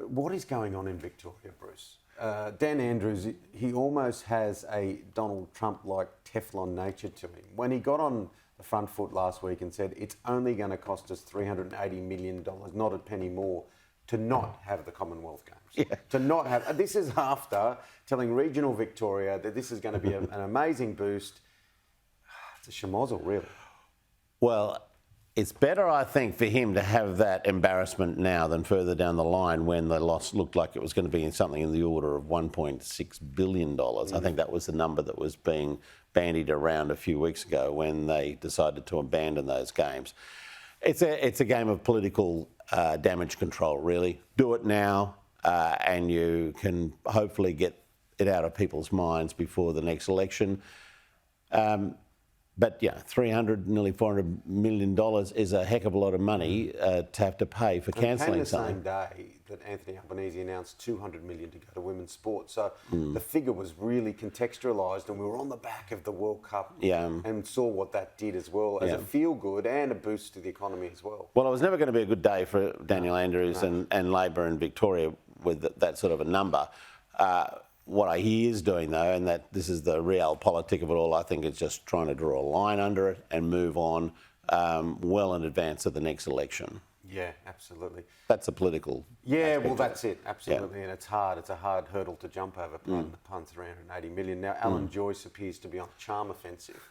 what is going on in Victoria, Bruce? Dan Andrews, he almost has a Donald Trump-like Teflon nature to him. When he got on the front foot last week and said it's only going to cost us $380 million, not a penny more, to not have the Commonwealth Games. Yeah. To not have... This is after telling regional Victoria that this is going to be an amazing boost. It's a schmozzle, really. Well, it's better, I think, for him to have that embarrassment now than further down the line when the loss looked like it was going to be something in the order of $1.6 billion. I think that was the number that was being bandied around a few weeks ago when they decided to abandon those games. It's a game of political damage control, really. Do it now and you can hopefully get it out of people's minds before the next election. But yeah, nearly $400 million is a heck of a lot of money to have to pay for cancelling something. It came the same day that Anthony Albanese announced $200 million to go to women's sport. So the figure was really contextualised, and we were on the back of the World Cup and saw what that did as well as a feel-good and a boost to the economy as well. Well, it was never going to be a good day for Daniel Andrews and Labor in Victoria with that sort of a number. What he is doing, though, and that this is the realpolitik of it all, I think it's just trying to draw a line under it and move on well in advance of the next election. Yeah, absolutely. That's a political well, that's it, absolutely. And it's hard. It's a hard hurdle to jump over, pardon the pun, $380 million. Now, Alan Joyce appears to be on a charm offensive.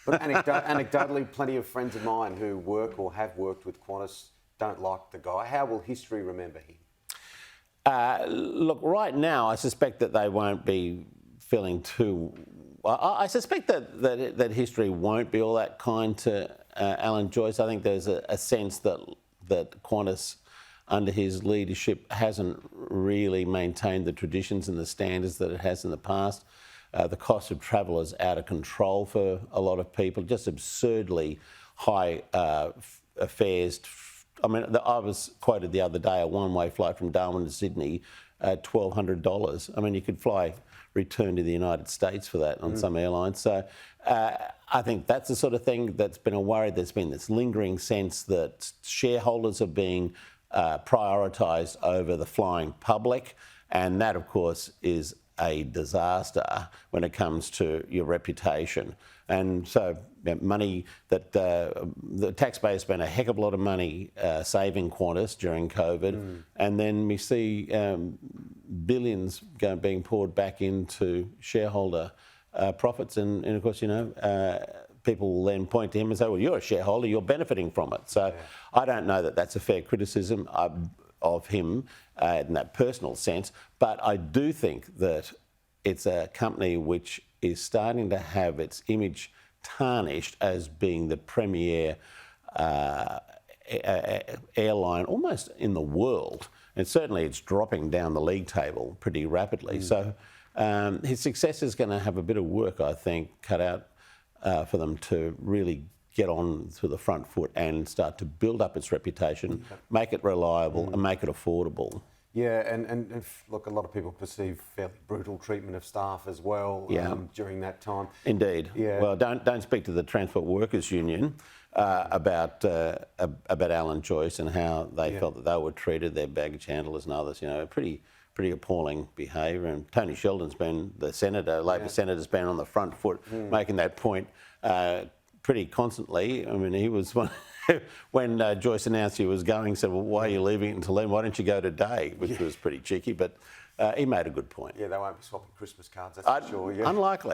But anecdotally, plenty of friends of mine who work or have worked with Qantas don't like the guy. How will history remember him? Look, right now, I suspect that they won't be feeling too... I suspect that history won't be all that kind to Alan Joyce. I think there's a sense that Qantas, under his leadership, hasn't really maintained the traditions and the standards that it has in the past. The cost of travel is out of control for a lot of people, just absurdly high fares. I mean, I was quoted the other day, a one-way flight from Darwin to Sydney at $1,200. I mean, you could return to the United States for that on some airlines. So I think that's the sort of thing that's been a worry. There's been this lingering sense that shareholders are being prioritised over the flying public. And that, of course, is a disaster when it comes to your reputation. And so money that the taxpayers spent a heck of a lot of money saving Qantas during COVID, and then we see billions being poured back into shareholder profits, and of course, people will then point to him and say, well, you're a shareholder, you're benefiting from it. So I don't know that that's a fair criticism of him in that personal sense, but I do think that it's a company which is starting to have its image tarnished as being the premier airline almost in the world. And certainly it's dropping down the league table pretty rapidly. So his success is going to have a bit of work, I think, cut out for them to really get on to the front foot and start to build up its reputation, make it reliable and make it affordable. Yeah, and look, a lot of people perceive fairly brutal treatment of staff as well during that time. Indeed. Yeah. Well, don't speak to the Transport Workers Union about Alan Joyce and how they felt that they were treated, their baggage handlers and others. Pretty appalling behaviour. And Tony Sheldon's been the senator, Labor senator's been on the front foot making that point pretty constantly. I mean, he was one. When Joyce announced he was going, said, well, why are you leaving it until then? Why don't you go today? Which was pretty cheeky, but he made a good point. Yeah, they won't be swapping Christmas cards, that's for sure. Yeah. Unlikely.